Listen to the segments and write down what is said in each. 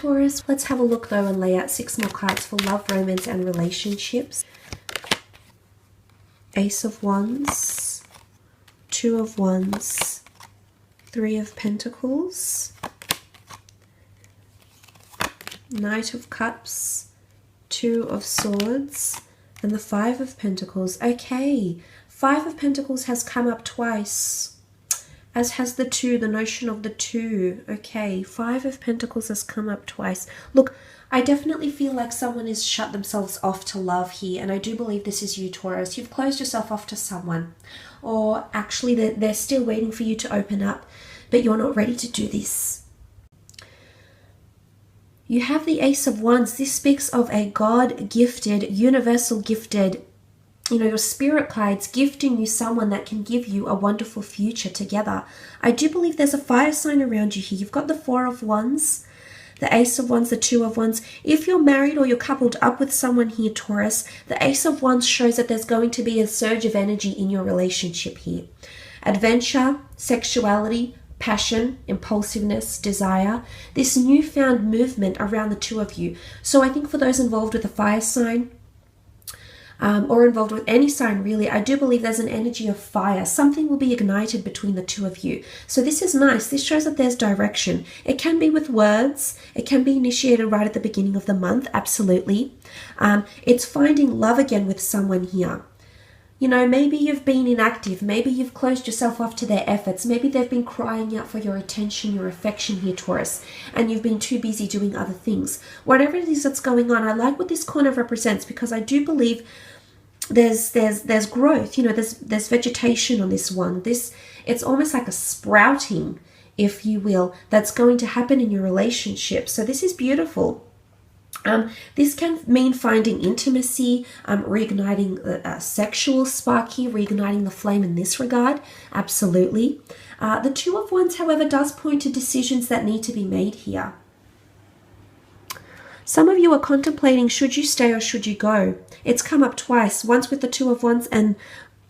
Taurus. Let's have a look though and lay out 6 more cards for love, romance and relationships. Ace of Wands, 2 of Wands, 3 of Pentacles, Knight of Cups, 2 of Swords, and the 5 of Pentacles. Okay, 5 of Pentacles has come up twice, as has the 2, the notion of the 2. Okay, 5 of Pentacles has come up twice. Look, I definitely feel like someone has shut themselves off to love here, and I do believe this is you, Taurus. You've closed yourself off to someone, or actually they're still waiting for you to open up, but you're not ready to do this. You have the Ace of Wands. This speaks of a God-gifted, universal-gifted, your spirit guides gifting you someone that can give you a wonderful future together. I do believe there's a fire sign around you here. You've got the 4 of Wands, the Ace of Wands, the 2 of Wands. If you're married or you're coupled up with someone here, Taurus, the Ace of Wands shows that there's going to be a surge of energy in your relationship here. Adventure, sexuality, passion, impulsiveness, desire, this newfound movement around the 2 of you. So I think for those involved with a fire sign, or involved with any sign really, I do believe there's an energy of fire. Something will be ignited between the 2 of you. So this is nice. This shows that there's direction. It can be with words. It can be initiated right at the beginning of the month. Absolutely. It's finding love again with someone here. Maybe you've been inactive. Maybe you've closed yourself off to their efforts. Maybe they've been crying out for your attention, your affection here, Taurus, and you've been too busy doing other things. Whatever it is that's going on, I like what this corner represents, because I do believe there's growth. There's vegetation on this one. It's almost like a sprouting, if you will, that's going to happen in your relationship. So this is beautiful. This can mean finding intimacy, reigniting a sexual spark here, reigniting the flame in this regard. Absolutely. The 2 of Wands, however, does point to decisions that need to be made here. Some of you are contemplating, should you stay or should you go? It's come up twice, once with the 2 of Wands and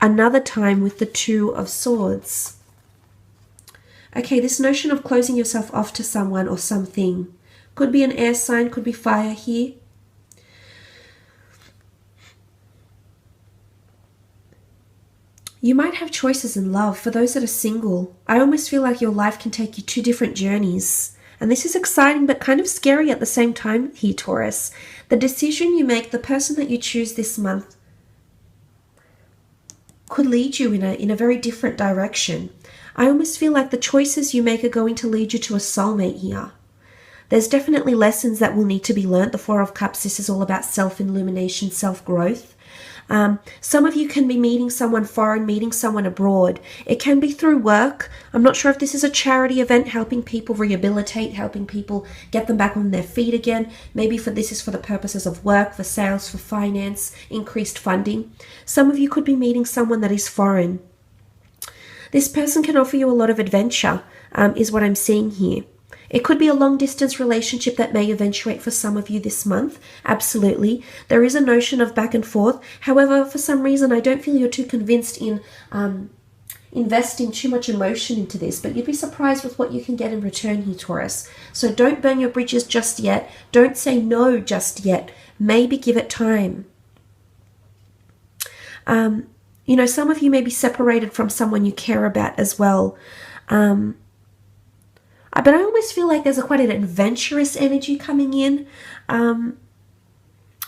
another time with the 2 of Swords. Okay, this notion of closing yourself off to someone or something. Could be an air sign, could be fire here. You might have choices in love. For those that are single, I almost feel like your life can take you 2 different journeys. And this is exciting but kind of scary at the same time here, Taurus. The decision you make, the person that you choose this month, could lead you in a very different direction. I almost feel like the choices you make are going to lead you to a soulmate here. There's definitely lessons that will need to be learnt. The 4 of Cups, this is all about self-illumination, self-growth. Some of you can be meeting someone foreign, meeting someone abroad. It can be through work. I'm not sure if this is a charity event, helping people rehabilitate, helping people get them back on their feet again. Maybe this is for the purposes of work, for sales, for finance, increased funding. Some of you could be meeting someone that is foreign. This person can offer you a lot of adventure, is what I'm seeing here. It could be a long-distance relationship that may eventuate for some of you this month. Absolutely. There is a notion of back and forth. However, for some reason, I don't feel you're too convinced in investing too much emotion into this, but you'd be surprised with what you can get in return here, Taurus. So don't burn your bridges just yet. Don't say no just yet. Maybe give it time. Some of you may be separated from someone you care about as well. But I almost feel like there's quite an adventurous energy coming in,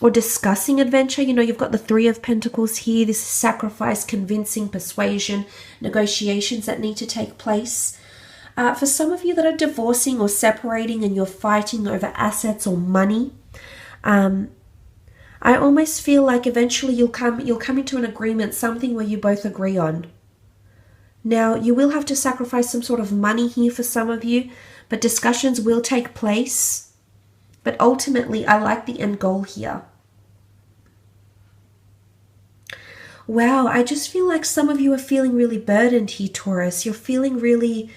or discussing adventure. You've got the 3 of Pentacles here. This is sacrifice, convincing, persuasion, negotiations that need to take place. For some of you that are divorcing or separating and you're fighting over assets or money, I almost feel like eventually you'll come into an agreement, something where you both agree on. Now, you will have to sacrifice some sort of money here for some of you, but discussions will take place. But ultimately, I like the end goal here. Wow, I just feel like some of you are feeling really burdened here, Taurus. You're feeling really...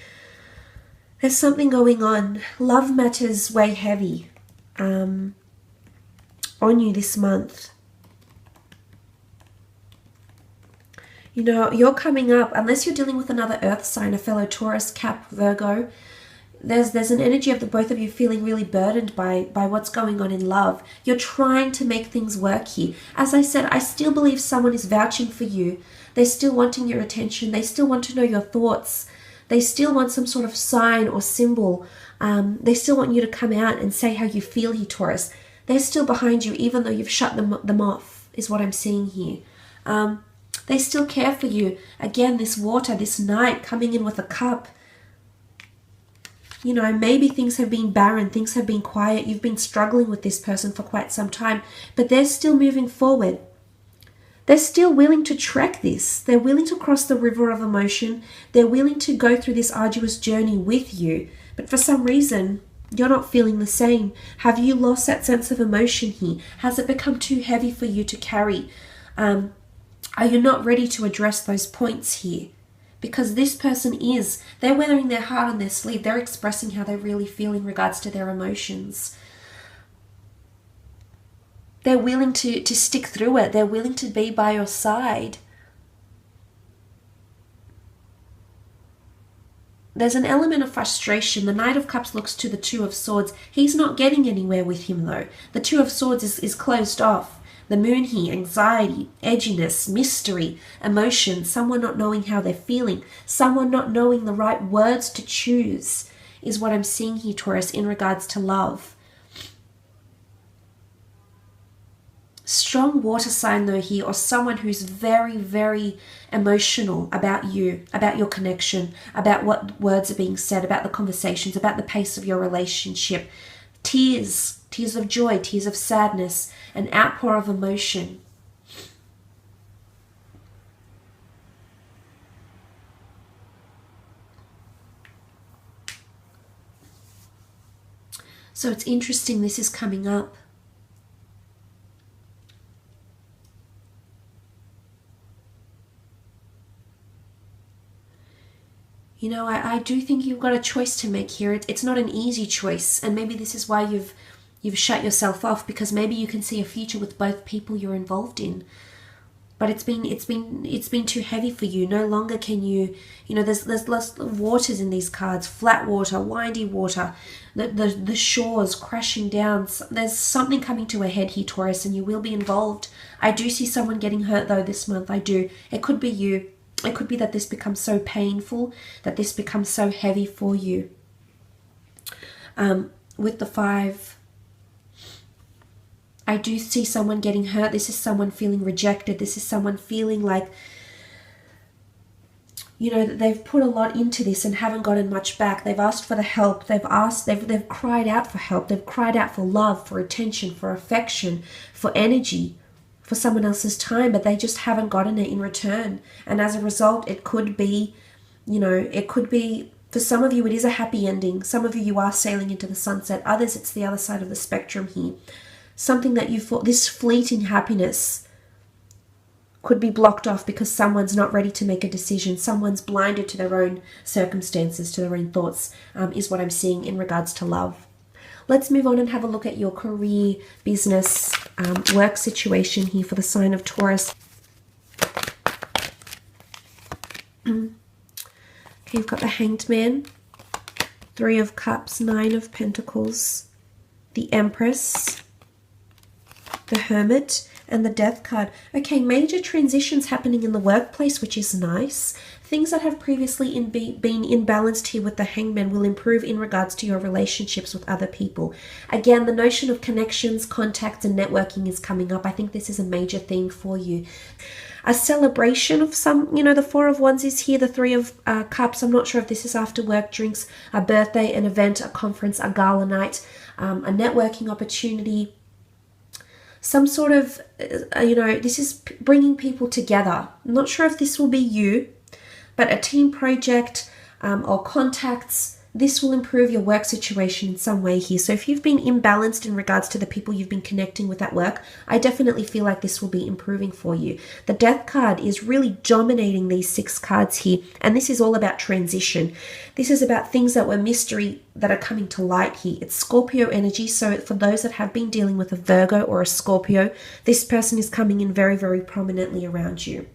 There's something going on. Love matters weigh heavy on you this month. You're coming up, unless you're dealing with another earth sign, a fellow Taurus, Cap, Virgo, There's an energy of the both of you feeling really burdened by what's going on in love. You're trying to make things work here. As I said, I still believe someone is vouching for you. They're still wanting your attention. They still want to know your thoughts. They still want some sort of sign or symbol. They still want you to come out and say how you feel here, Taurus. They're still behind you, even though you've shut them off, is what I'm seeing here. They still care for you. Again, this water, this knight coming in with a cup. You know, maybe things have been barren, things have been quiet. You've been struggling with this person for quite some time, but they're still moving forward. They're still willing to trek this. They're willing to cross the river of emotion. They're willing to go through this arduous journey with you. But for some reason, you're not feeling the same. Have you lost that sense of emotion here? Has it become too heavy for you to carry? Are you not ready to address those points here? Because this person they're wearing their heart on their sleeve. They're expressing how they really feel in regards to their emotions. They're willing to stick through it. They're willing to be by your side. There's an element of frustration. The Knight of Cups looks to the Two of Swords. He's not getting anywhere with him though. The Two of Swords is closed off. The Moon here, anxiety, edginess, mystery, emotion, someone not knowing how they're feeling, someone not knowing the right words to choose is what I'm seeing here, Taurus, in regards to love. Strong water sign though here, or someone who's very, very emotional about you, about your connection, about what words are being said, about the conversations, about the pace of your relationship. Tears of joy, tears of sadness, an outpour of emotion. So it's interesting this is coming up. You know, I do think you've got a choice to make here. It's not an easy choice, and maybe this is why you've shut yourself off, because maybe you can see a future with both people you're involved in. But it's been too heavy for you. No longer can you. You know, there's less waters in these cards. Flat water, windy water, the shores crashing down. There's something coming to a head here, Taurus, and you will be involved. I do see someone getting hurt though this month. I do. It could be you. It could be that this becomes so painful, that this becomes so heavy for you. With the 5, I do see someone getting hurt. This is someone feeling rejected. This is someone feeling like, you know, that they've put a lot into this and haven't gotten much back. They've asked for the help. They've cried out for help. They've cried out for love, for attention, for affection, for energy, for someone else's time, but they just haven't gotten it in return. And as a result, it could be, you know, it could be, for some of you, it is a happy ending. Some of you are sailing into the sunset. Others, it's the other side of the spectrum here. Something that you thought, this fleeting happiness could be blocked off because someone's not ready to make a decision. Someone's blinded to their own circumstances, to their own thoughts, is what I'm seeing in regards to love. Let's move on and have a look at your career, business, work situation here for the sign of Taurus. Okay, you've got the Hanged Man, 3 of Cups, 9 of Pentacles, the Empress, the Hermit, and the Death card. Okay, major transitions happening in the workplace, which is nice. Things that have previously been imbalanced here with the Hangman will improve in regards to your relationships with other people. Again, the notion of connections, contacts, and networking is coming up. I think this is a major theme for you. A celebration of some, you know, the 4 of Wands is here, the 3 of Cups. I'm not sure if this is after work drinks, a birthday, an event, a conference, a gala night, a networking opportunity. Some sort of, you know, this is bringing people together. I'm not sure if this will be you, but a team project or contacts, this will improve your work situation in some way here. So if you've been imbalanced in regards to the people you've been connecting with at work, I definitely feel like this will be improving for you. The Death card is really dominating these 6 cards here, and this is all about transition. This is about things that were mystery that are coming to light here. It's Scorpio energy, so for those that have been dealing with a Virgo or a Scorpio, this person is coming in very, very prominently around you.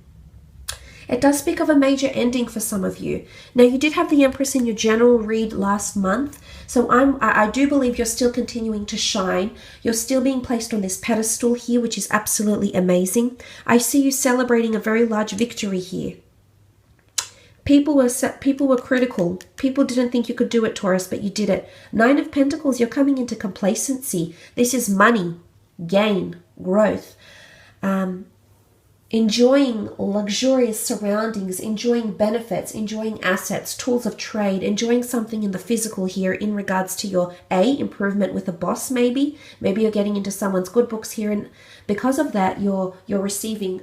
It does speak of a major ending for some of you. Now, you did have the Empress in your general read last month, so I do believe you're still continuing to shine. You're still being placed on this pedestal here, which is absolutely amazing. I see you celebrating a very large victory here. People were critical. People didn't think you could do it, Taurus, but you did it. 9 of Pentacles, you're coming into complacency. This is money, gain, growth. Enjoying luxurious surroundings, enjoying benefits, enjoying assets, tools of trade, enjoying something in the physical here in regards to your improvement with a boss maybe. Maybe you're getting into someone's good books here, and because of that you're receiving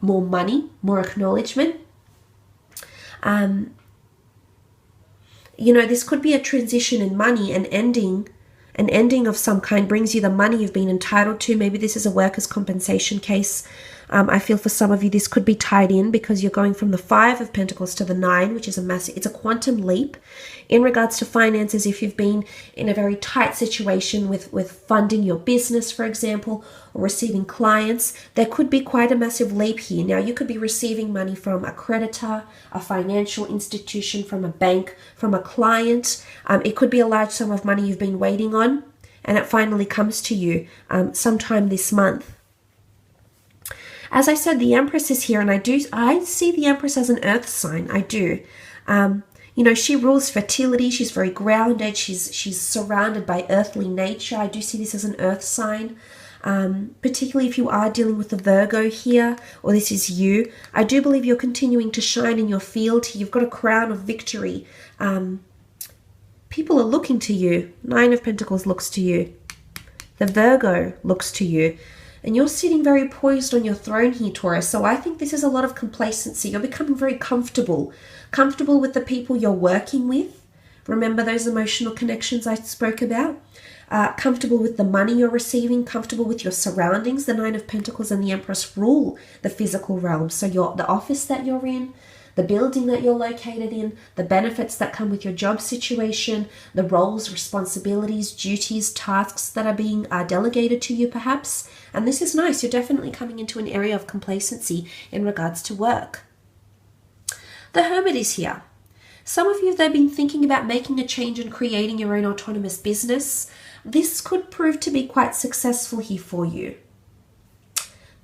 more money, more acknowledgement. This could be a transition in money, an ending of some kind brings you the money you've been entitled to. Maybe this is a workers' compensation case. I feel for some of you this could be tied in because you're going from the 5 of Pentacles to the 9, which is it's a quantum leap. In regards to finances, if you've been in a very tight situation with funding your business, for example, or receiving clients, there could be quite a massive leap here. Now, you could be receiving money from a creditor, a financial institution, from a bank, from a client. It could be a large sum of money you've been waiting on, and it finally comes to you sometime this month. As I said, the Empress is here, and I see the Empress as an earth sign. I do. She rules fertility. She's very grounded. She's surrounded by earthly nature. I do see this as an earth sign, particularly if you are dealing with a Virgo here, or this is you. I do believe you're continuing to shine in your field. You've got a crown of victory. People are looking to you. 9 of Pentacles looks to you. The Virgo looks to you. And you're sitting very poised on your throne here, Taurus. So I think this is a lot of complacency. You're becoming very comfortable with the people you're working with. Remember those emotional connections I spoke about? Comfortable with the money you're receiving, comfortable with your surroundings. The 9 of Pentacles and the Empress rule the physical realm. So the office that you're in, the building that you're located in, the benefits that come with your job situation, the roles, responsibilities, duties, tasks that are being delegated to you perhaps. And this is nice. You're definitely coming into an area of complacency in regards to work. The Hermit is here. Some of you, they've been thinking about making a change and creating your own autonomous business. This could prove to be quite successful here for you.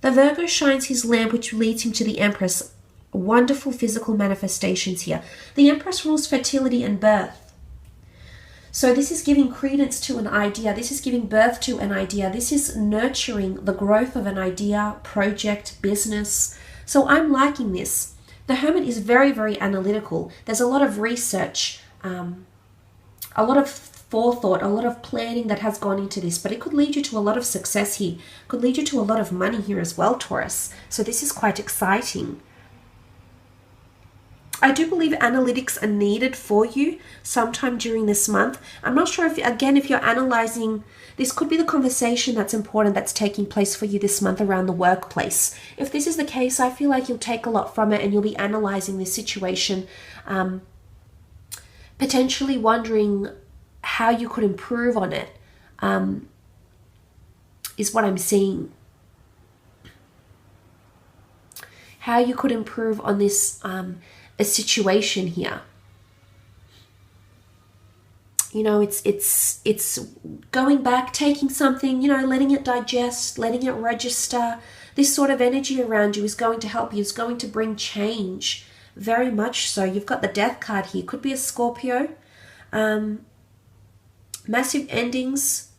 The Virgo shines his lamp, which leads him to the Empress. Wonderful physical manifestations here. The Empress rules fertility and birth. So this is giving credence to an idea. This is giving birth to an idea. This is nurturing the growth of an idea, project, business. So I'm liking this. The Hermit is very, very analytical. There's a lot of research, a lot of forethought, a lot of planning that has gone into this, but it could lead you to a lot of success here. It could lead you to a lot of money here as well, Taurus. So this is quite exciting. I do believe analytics are needed for you sometime during this month. I'm not sure if you're analyzing, this could be the conversation that's important that's taking place for you this month around the workplace. If this is the case, I feel like you'll take a lot from it and you'll be analyzing this situation, potentially wondering how you could improve on it, is what I'm seeing. How you could improve on this a situation here. It's going back, taking something, letting it digest, letting it register. This sort of energy around you is going to help you, is going to bring change, very much so. You've got the Death card here. Could be a Scorpio. Massive endings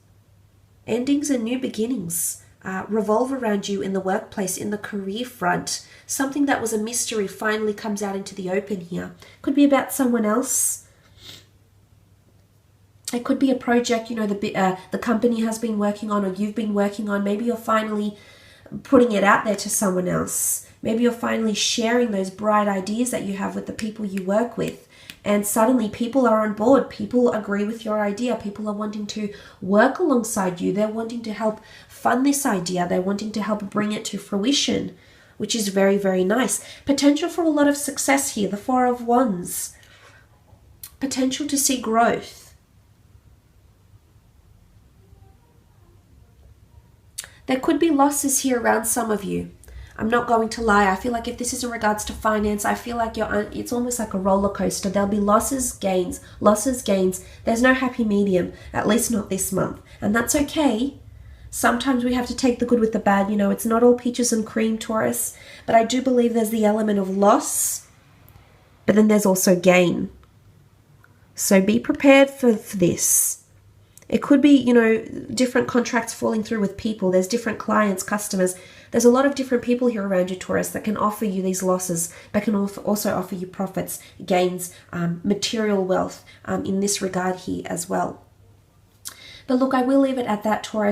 and new beginnings revolve around you in the workplace, in the career front. Something that was a mystery finally comes out into the open here. Could be about someone else. It could be a project, the company has been working on, or you've been working on. Maybe you're finally putting it out there to someone else. Maybe you're finally sharing those bright ideas that you have with the people you work with. And suddenly people are on board. People agree with your idea. People are wanting to work alongside you. They're wanting to help fund this idea. They're wanting to help bring it to fruition, which is very, very nice. Potential for a lot of success here. The 4 of Wands. Potential to see growth. There could be losses here around some of you. I'm not going to lie. I feel like if this is in regards to finance, I feel like it's almost like a roller coaster. There'll be losses, gains, losses, gains. There's no happy medium, at least not this month. And that's okay. Sometimes we have to take the good with the bad. You know, it's not all peaches and cream, Taurus. But I do believe there's the element of loss, but then there's also gain. So be prepared for this. It could be, you know, different contracts falling through with people. There's different clients, customers. There's a lot of different people here around you, Taurus, that can offer you these losses, but can also offer you profits, gains, material wealth in this regard here as well. But look, I will leave it at that, Taurus.